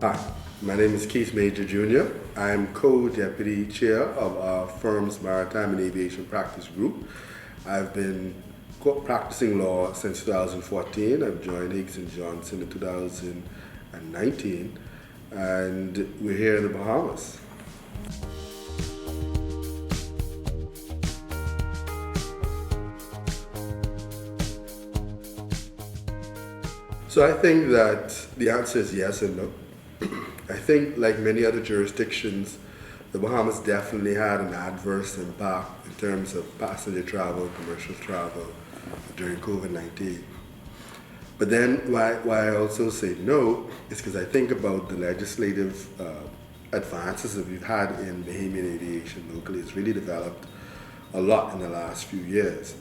Hi, my name is Keith Major Jr. I am co-deputy chair of our firm's Maritime and Aviation Practice Group. I've been practicing law since 2014. I've joined Higgs Johnson in 2019, and we're here in the Bahamas. So I think that the answer is yes and no. I think, like many other jurisdictions, the Bahamas definitely had an adverse impact in terms of passenger travel, commercial travel during COVID-19. But then why I also say no is because I think about the legislative advances that we've had in Bahamian aviation locally. It's really developed a lot in the last few years.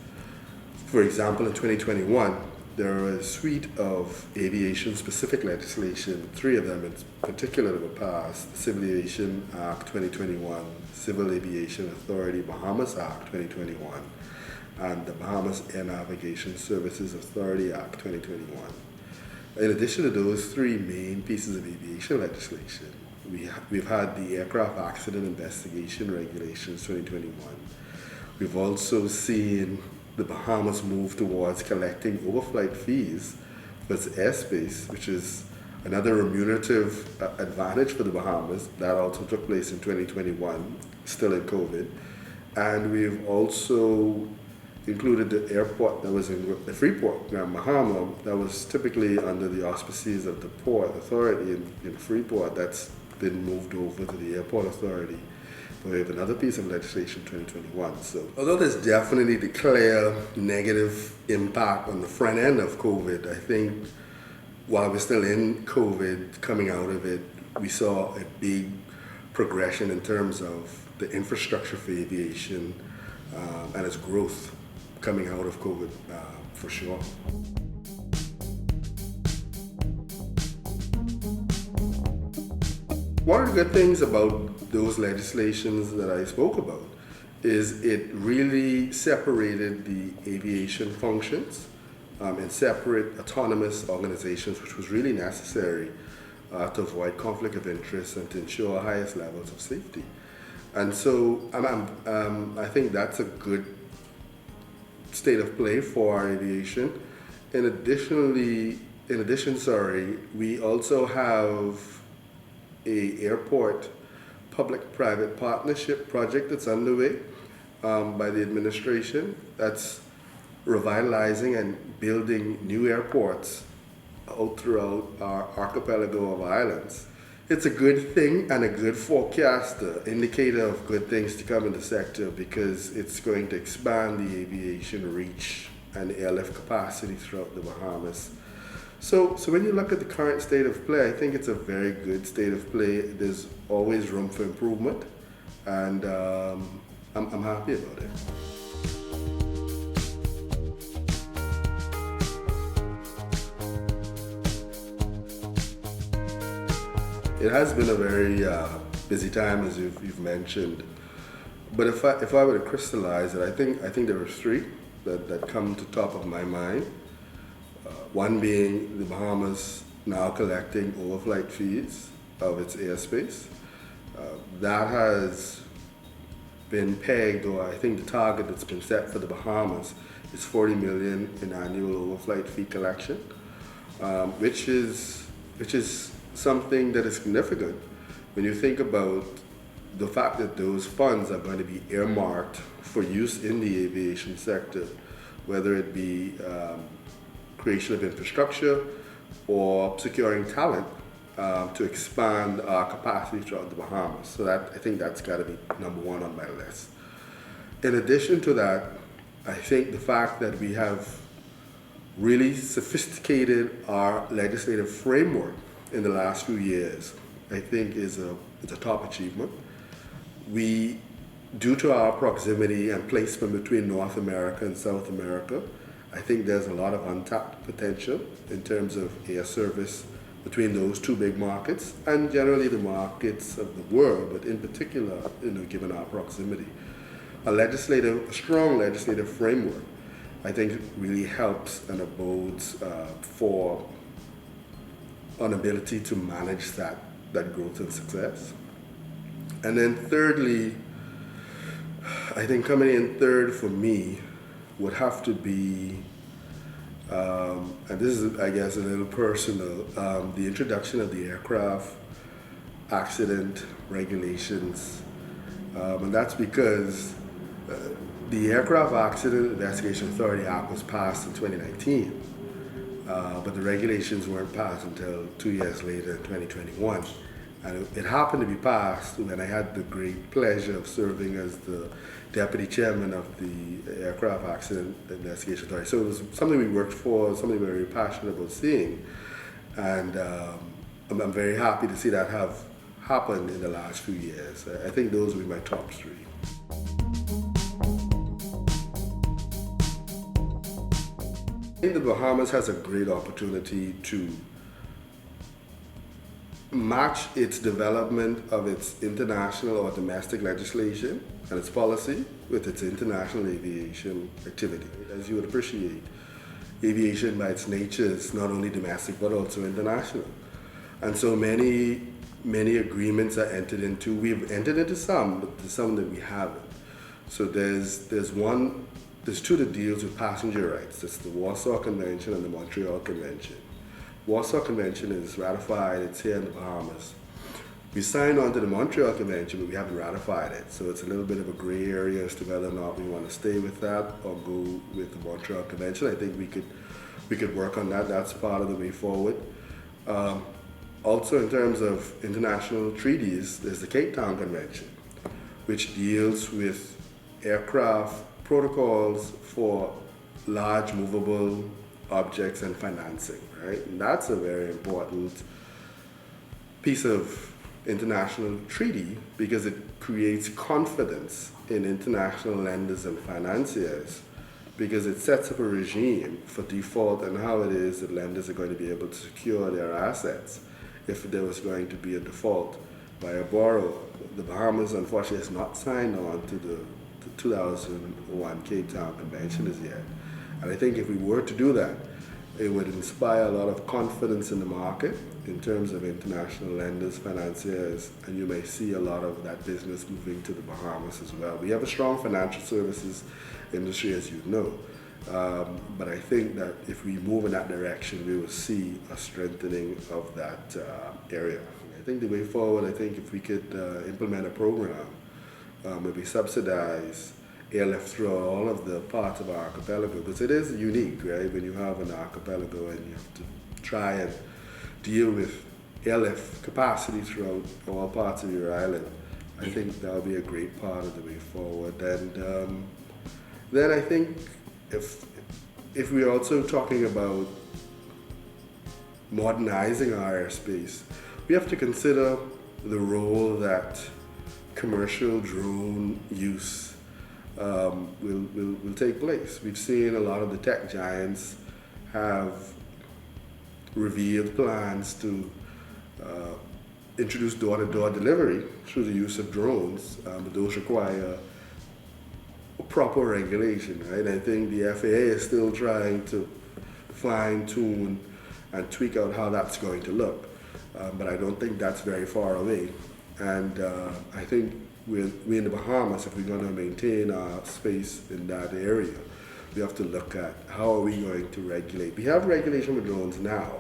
For example, in 2021, there are a suite of aviation-specific legislation, three of them in particular that were passed: the Civil Aviation Act 2021, Civil Aviation Authority Bahamas Act 2021, and the Bahamas Air Navigation Services Authority Act 2021. In addition to those three main pieces of aviation legislation, we've had the Aircraft Accident Investigation Regulations 2021. We've also seen the Bahamas move towards collecting overflight fees for its airspace, which is another remunerative advantage for the Bahamas. That also took place in 2021, still in COVID. And we've also included the airport that was in the Freeport, Grand Bahama, that was typically under the auspices of the Port Authority in Freeport. That's been moved over to the Airport Authority. But we have another piece of legislation, 2021. So although there's definitely the clear negative impact on the front end of COVID, I think while we're still in COVID, coming out of it, we saw a big progression in terms of the infrastructure for aviation and its growth coming out of COVID, for sure. One of the good things about those legislations that I spoke about is it really separated the aviation functions in separate autonomous organizations, which was really necessary to avoid conflict of interest and to ensure highest levels of safety. And so I think that's a good state of play for our aviation. In addition, we also have a airport public-private partnership project that's underway by the administration that's revitalizing and building new airports out throughout our archipelago of islands. It's a good thing and a good forecaster, indicator of good things to come in the sector, because it's going to expand the aviation reach and airlift capacity throughout the Bahamas. So when you look at the current state of play, I think it's a very good state of play. There's always room for improvement, and I'm happy about it. It has been a very busy time, as you've mentioned. But if I were to crystallize it, I think there are three that come to top of my mind. One being the Bahamas now collecting overflight fees of its airspace. That has been pegged, or I think the target that's been set for the Bahamas is 40 million in annual overflight fee collection, which is something that is significant when you think about the fact that those funds are going to be earmarked for use in the aviation sector, whether it be creation of infrastructure or securing talent to expand our capacity throughout the Bahamas. So I think that's got to be number one on my list. In addition to that, I think the fact that we have really sophisticated our legislative framework in the last few years, I think is a top achievement. We, due to our proximity and placement between North America and South America, I think there's a lot of untapped potential in terms of air service between those two big markets and generally the markets of the world, but in particular, given our proximity. A strong legislative framework, I think really helps and abodes for an ability to manage that that growth and success. And then thirdly, I think coming in third for me would have to be, and this is, I guess, a little personal, the introduction of the aircraft accident regulations. And that's because the Aircraft Accident Investigation Authority Act was passed in 2019, but the regulations weren't passed until 2 years later in 2021. And it happened to be passed when I had the great pleasure of serving as the deputy chairman of the Aircraft Accident Investigation Authority. So it was something we worked for, something we were very passionate about seeing. And I'm very happy to see that have happened in the last few years. I think those would be my top three. I think the Bahamas has a great opportunity to match its development of its international or domestic legislation and its policy with its international aviation activity. As you would appreciate, aviation by its nature is not only domestic but also international. And so many agreements are entered into. We've entered into some, but there's some that we haven't. So there's two that deals with passenger rights. It's the Warsaw Convention and the Montreal Convention. Warsaw Convention is ratified, it's here in the Bahamas. We signed on to the Montreal Convention, but we haven't ratified it. So it's a little bit of a gray area as to whether or not we want to stay with that or go with the Montreal Convention. I think we could work on that. That's part of the way forward. Also in terms of international treaties, there's the Cape Town Convention, which deals with aircraft protocols for large movable objects and financing, right? And that's a very important piece of international treaty because it creates confidence in international lenders and financiers because it sets up a regime for default and how it is that lenders are going to be able to secure their assets if there was going to be a default by a borrower. The Bahamas, unfortunately, has not signed on to the 2001 Cape Town Convention as yet. And I think if we were to do that, it would inspire a lot of confidence in the market in terms of international lenders, financiers, and you may see a lot of that business moving to the Bahamas as well. We have a strong financial services industry, as you know, but I think that if we move in that direction, we will see a strengthening of that area. I think the way forward, I think if we could implement a program where we subsidize airlift through all of the parts of our archipelago, because it is unique, right? When you have an archipelago and you have to try and deal with airlift capacity throughout all parts of your island, I think that'll be a great part of the way forward. And then I think if we're also talking about modernizing our airspace, we have to consider the role that commercial drone use will take place. We've seen a lot of the tech giants have revealed plans to introduce door-to-door delivery through the use of drones, but those require proper regulation, right? I think the FAA is still trying to fine-tune and tweak out how that's going to look, but I don't think that's very far away. And I think we in the Bahamas, if we're going to maintain our space in that area, we have to look at how are we going to regulate. We have regulation with drones now,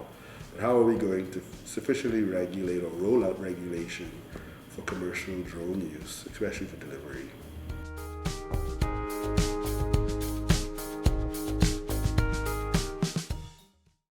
but how are we going to sufficiently regulate or roll out regulation for commercial drone use, especially for delivery?